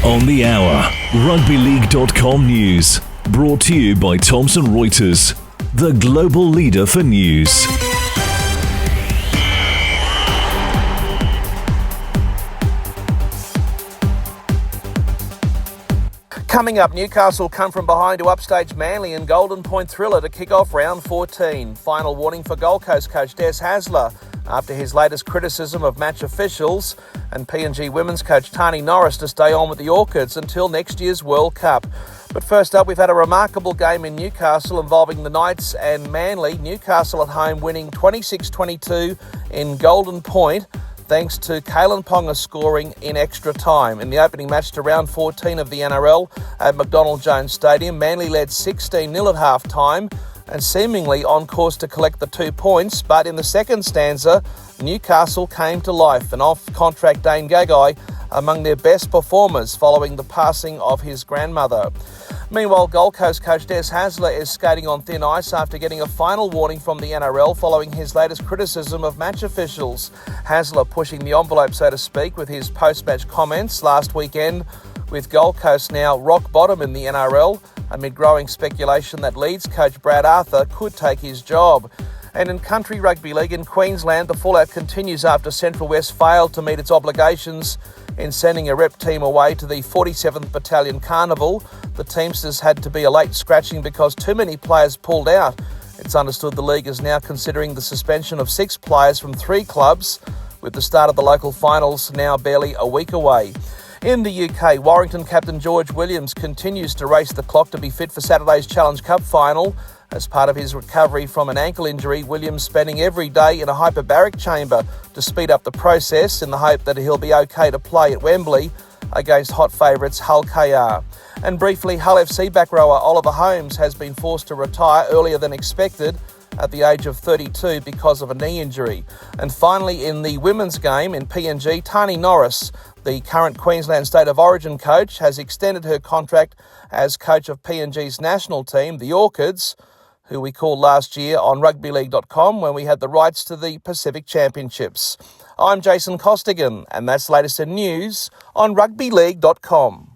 On the hour, rugbyleague.com news. Brought to you by Thomson Reuters, the global leader for news. Coming up, Newcastle come from behind to upstage Manly in Golden Point thriller to kick off round 14. Final warning for Gold Coast coach Des Hasler after his latest criticism of match officials, and PNG women's coach Tani Norris to stay on with the Orchids until next year's World Cup. But first up, we've had a remarkable game in Newcastle involving the Knights and Manly. Newcastle at home winning 26-22 in Golden Point, thanks to Kalen Ponga scoring in extra time. In the opening match to round 14 of the NRL at McDonald Jones Stadium, Manly led 16-0 at half-time and seemingly on course to collect the 2 points. But in the second stanza, Newcastle came to life, and off-contract Dane Gagai among their best performers following the passing of his grandmother. Meanwhile, Gold Coast coach Des Hasler is skating on thin ice after getting a final warning from the NRL following his latest criticism of match officials. Hasler pushing the envelope, so to speak, with his post-match comments last weekend, with Gold Coast now rock bottom in the NRL amid growing speculation that Leeds coach Brad Arthur could take his job. And in Country Rugby League in Queensland, the fallout continues after Central West failed to meet its obligations in sending a rep team away to the 47th Battalion Carnival. The Teamsters had to be a late scratching because too many players pulled out. It's understood the league is now considering the suspension of 6 players from 3 clubs, with the start of the local finals now barely a week away. In the UK, Warrington captain George Williams continues to race the clock to be fit for Saturday's Challenge Cup final. As part of his recovery from an ankle injury, Williams spending every day in a hyperbaric chamber to speed up the process in the hope that he'll be okay to play at Wembley against hot favourites Hull KR. And briefly, Hull FC back rower Oliver Holmes has been forced to retire earlier than expected at the age of 32 because of a knee injury. And finally, in the women's game in PNG, Tani Norris, the current Queensland State of Origin coach, has extended her contract as coach of PNG's national team, the Orchids, who we called last year on rugbyleague.com when we had the rights to the Pacific Championships. I'm Jason Costigan, and that's the latest in news on rugbyleague.com.